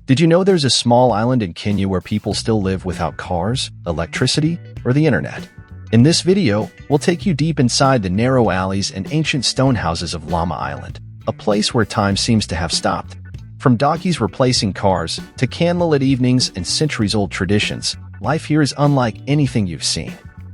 Did you know there's a small island in Kenya where people still live without cars, electricity, or the internet? In this video, we'll take you deep inside the narrow alleys and ancient stone houses of Lamu Island, a place where time seems to have stopped. From donkeys replacing cars to candlelit evenings and centuries-old traditions, life here is unlike anything you've seen.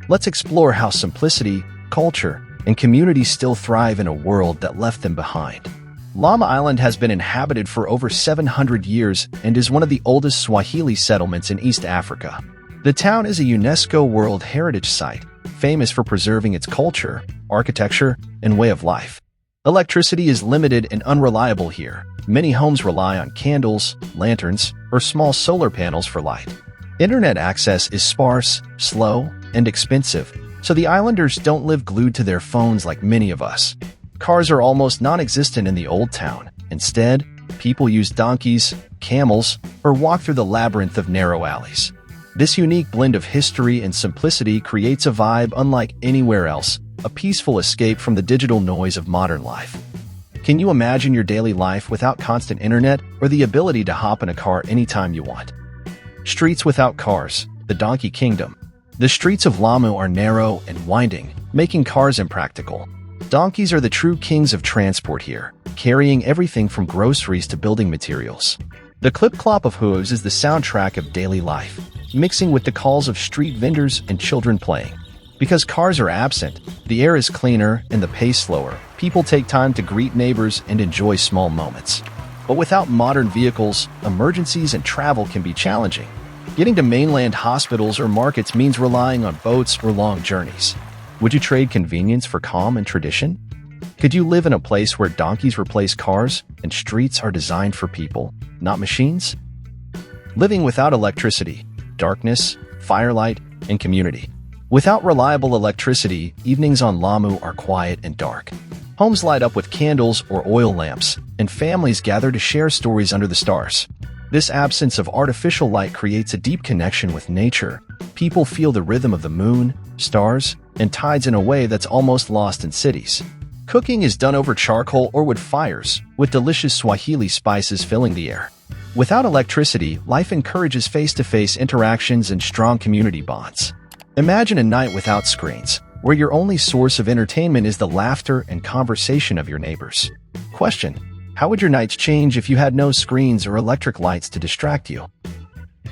Let's explore how simplicity, culture, and community still thrive in a world that left them behind. Lamu Island has been inhabited for over 700 years and is one of the oldest Swahili settlements in East Africa. The town is a UNESCO World Heritage Site, famous for preserving its culture, architecture, and way of life. Electricity is limited and unreliable here. Many homes rely on candles, lanterns, or small solar panels for light. Internet access is sparse, slow, and expensive, so the islanders don't live glued to their phones like many of us. Cars are almost non-existent in the old town. Instead, people use donkeys, camels, or walk through the labyrinth of narrow alleys. This unique blend of history and simplicity creates a vibe unlike anywhere else, a peaceful escape from the digital noise of modern life. Can you imagine your daily life without constant internet or the ability to hop in a car anytime you want? Streets without cars, the Donkey Kingdom. The streets of Lamu are narrow and winding, making cars impractical. Donkeys are the true kings of transport here, carrying everything from groceries to building materials. The clip-clop of hooves is the soundtrack of daily life, mixing with the calls of street vendors and children playing. Because cars are absent, the air is cleaner and the pace slower. People take time to greet neighbors and enjoy small moments. But without modern vehicles, emergencies and travel can be challenging. Getting to mainland hospitals or markets means relying on boats or long journeys. Would you trade convenience for calm and tradition? Could you live in a place where donkeys replace cars and streets are designed for people, not machines? Living without electricity, darkness, firelight, and community. Without reliable electricity, evenings on Lamu are quiet and dark. Homes light up with candles or oil lamps, and families gather to share stories under the stars. This absence of artificial light creates a deep connection with nature. People feel the rhythm of the moon, stars, and tides in a way that's almost lost in cities. Cooking is done over charcoal or wood fires, with delicious Swahili spices filling the air. Without electricity, life encourages face-to-face interactions and strong community bonds. Imagine a night without screens, where your only source of entertainment is the laughter and conversation of your neighbors. Question: how would your nights change if you had no screens or electric lights to distract you?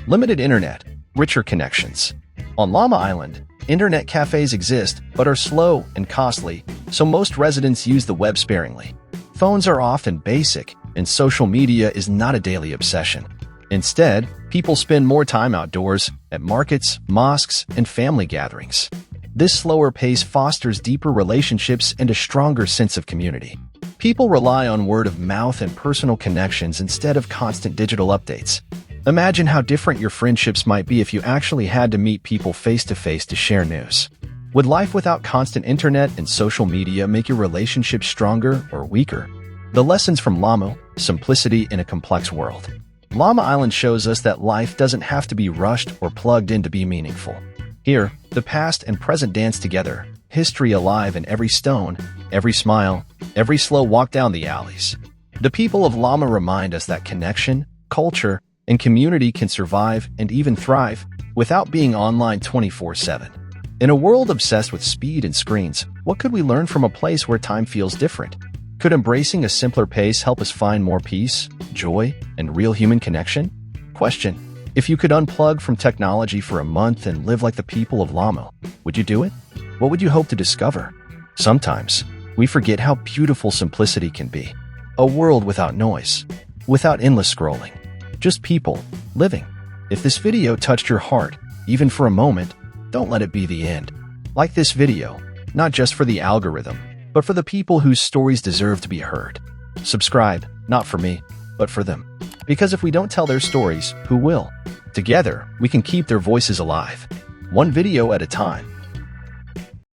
Limited internet, richer connections. On Lamu Island, internet cafes exist but are slow and costly, so most residents use the web sparingly. Phones are often basic, and social media is not a daily obsession. Instead, people spend more time outdoors, at markets, mosques, and family gatherings. This slower pace fosters deeper relationships and a stronger sense of community. People rely on word of mouth and personal connections instead of constant digital updates. Imagine how different your friendships might be if you actually had to meet people face-to-face to share news. Would life without constant internet and social media make your relationships stronger or weaker? The lessons from Lamu: simplicity in a complex world. Lamu Island shows us that life doesn't have to be rushed or plugged in to be meaningful. Here, the past and present dance together, history alive in every stone, every smile, every slow walk down the alleys. The people of Lamu remind us that connection, culture, and community can survive and even thrive without being online 24/7. In a world obsessed with speed and screens, what could we learn from a place where time feels different? Could embracing a simpler pace help us find more peace, joy, and real human connection? Question: if you could unplug from technology for a month and live like the people of Lamu, would you do it? What would you hope to discover? Sometimes, we forget how beautiful simplicity can be. A world without noise, without endless scrolling. Just people, living. If this video touched your heart, even for a moment, don't let it be the end. Like this video, not just for the algorithm, but for the people whose stories deserve to be heard. Subscribe, not for me, but for them. Because if we don't tell their stories, who will? Together, we can keep their voices alive. One video at a time.